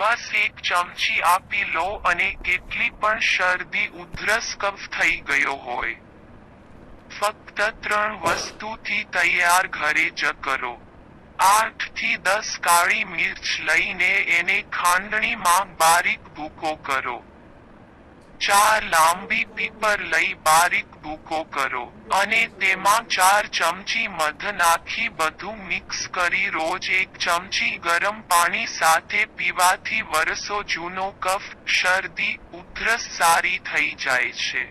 બસ 1 ચમચી આ પી લો અને કેટલી પણ શરદી ઉધરસ કફ થઈ ગયો હોય, ફક્ત 3 વસ્તુથી તૈયાર ઘરે જ કરો. 8 થી 10 કાળી મિર્ચ લઈને એને ખાંડણીમાં બારીક ભૂકો કરો. 4 લાંબી પીપર લઈ બારીક ભૂકો કરો, અને તેમાં 4 ચમચી મધ નાખી બધું મિક્સ કરી રોજ 1 ચમચી ગરમ પાણી સાથે પીવાથી વર્ષો જૂનો કફ, શરદી, ઉધરસ સારી થઈ જાય છે.